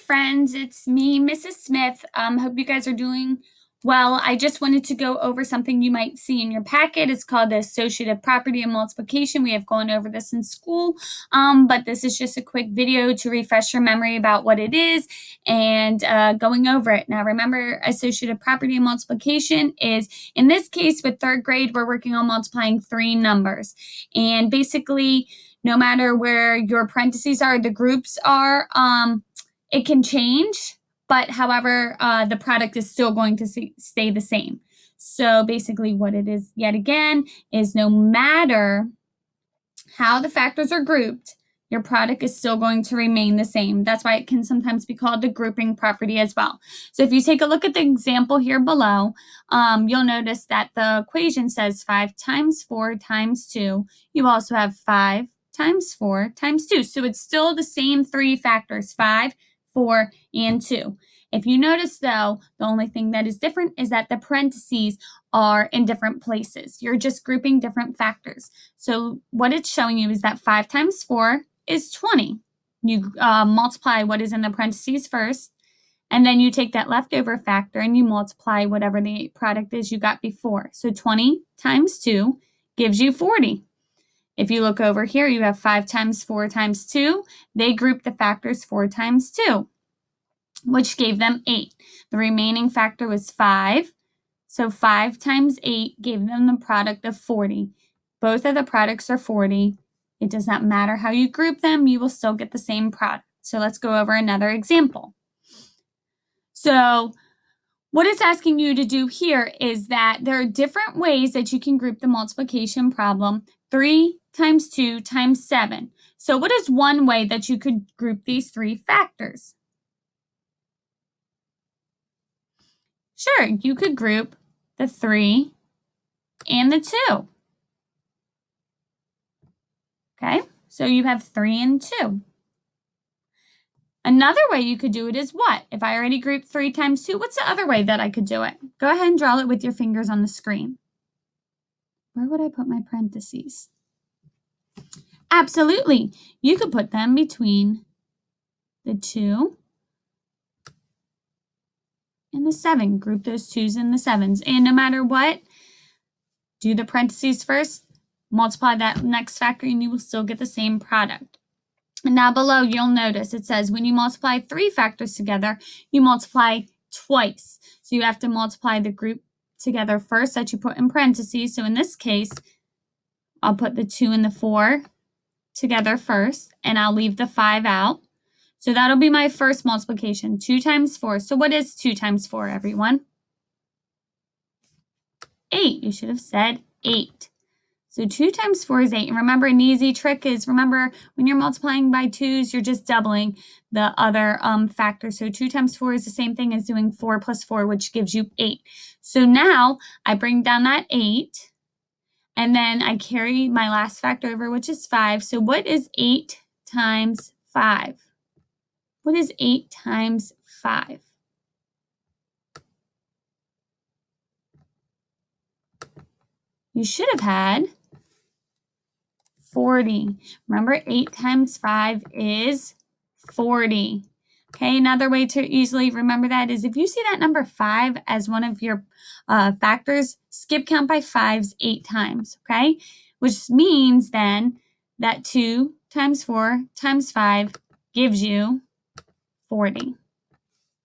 friends. It's me, Mrs. Smith. Hope you guys are doing well. I just wanted to go over something you might see in your packet. It's called the associative property of multiplication. We have gone over this in school, but this is just a quick video to refresh your memory about what it is and going over it. Now, remember, associative property of multiplication is, in this case, with third grade, we're working on multiplying three numbers. And basically, no matter where your parentheses are, the groups are, it can change, but however, the product is still going to stay the same. So basically what it is, yet again, is no matter how the factors are grouped, your product is still going to remain the same. That's why it can sometimes be called the grouping property as well. So if you take a look at the example here below, you'll notice that the equation says 5 times 4 times 2. You also have 5 times 4 times 2. So it's still the same three factors, 5, 4, and 2. If you notice, though, the only thing that is different is that the parentheses are in different places. You're just grouping different factors. So what it's showing you is that 5 times 4 is 20. You multiply what is in the parentheses first, and then you take that leftover factor and you multiply whatever the product is you got before. So 20 times 2 gives you 40. If you look over here, you have 5 times 4 times 2. They group the factors 4 times 2, which gave them 8. The remaining factor was 5. So 5 times 8 gave them the product of 40. Both of the products are 40. It does not matter how you group them, you will still get the same product. So let's go over another example. So what it's asking you to do here is that there are different ways that you can group the multiplication problem. 3 times 2 times 7. So what is one way that you could group these three factors? Sure, you could group the 3 and the 2. Okay, so you have 3 and 2. Another way you could do it is what? If I already grouped 3 times 2, what's the other way that I could do it? Go ahead and draw it with your fingers on the screen. Where would I put my parentheses? Absolutely. You could put them between the 2 and the 7. Group those 2's and the 7's. And no matter what, do the parentheses first, multiply that next factor, and you will still get the same product. And now below, you'll notice it says when you multiply three factors together, you multiply twice. So you have to multiply the group together first that you put in parentheses. So in this case, I'll put the 2 and the 4 together first, and I'll leave the 5 out. So that'll be my first multiplication, 2 times 4. So what is 2 times 4, everyone? 8. You should have said 8. So 2 times 4 is 8. And remember, an easy trick is, remember, when you're multiplying by 2's, you're just doubling the other factor. So 2 times 4 is the same thing as doing 4 plus 4, which gives you 8. So now I bring down that 8, and then I carry my last factor over, which is 5. So what is 8 times 5? What is 8 times 5? You should have had 40. Remember, 8 times 5 is 40. Okay, another way to easily remember that is if you see that number 5 as one of your factors, skip count by 5's 8 times, okay? Which means then that 2 times 4 times 5 gives you 40.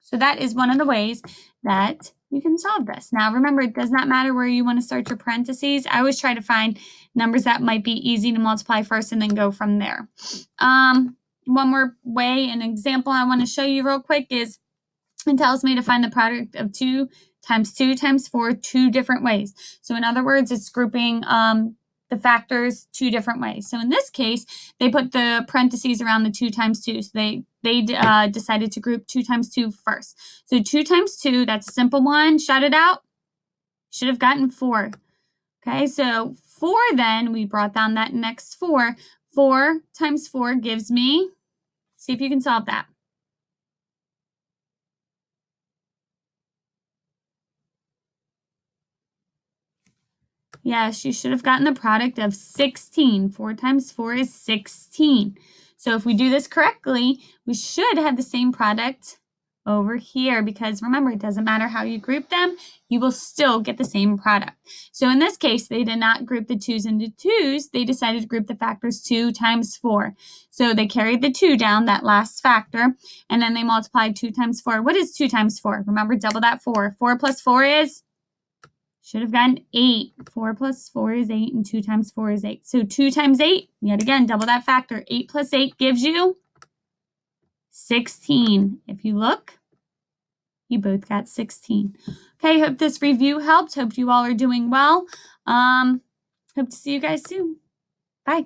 So that is one of the ways that you can solve this. Now, remember, it does not matter where you want to start your parentheses. I always try to find numbers that might be easy to multiply first and then go from there. One more way, an example I want to show you real quick is it tells me to find the product of 2 times 4 two different ways. So in other words, it's grouping the factors two different ways. So in this case, they put the parentheses around the 2 times 2. So they decided to group 2 times 2 first. So 2 times 2, that's a simple one. Shout it out. Should have gotten 4. Okay, so 4 then, we brought down that next 4. 4 times 4 gives me, see if you can solve that. Yes, you should have gotten the product of 16. 4 times 4 is 16. So if we do this correctly, we should have the same product over here, because remember, it doesn't matter how you group them, you will still get the same product. So in this case, they did not group the 2's into 2's. They decided to group the factors 2 times 4. So they carried the 2 down, that last factor, and then they multiplied 2 times 4. What is 2 times 4? Remember, double that 4. 4 plus 4 is? Should have gotten 8. 4 plus 4 is 8, and 2 times 4 is 8. So 2 times 8, yet again, double that factor. 8 plus 8 gives you 16. If you look, you both got 16. Okay, hope this review helped. Hope you all are doing well. Hope to see you guys soon. Bye.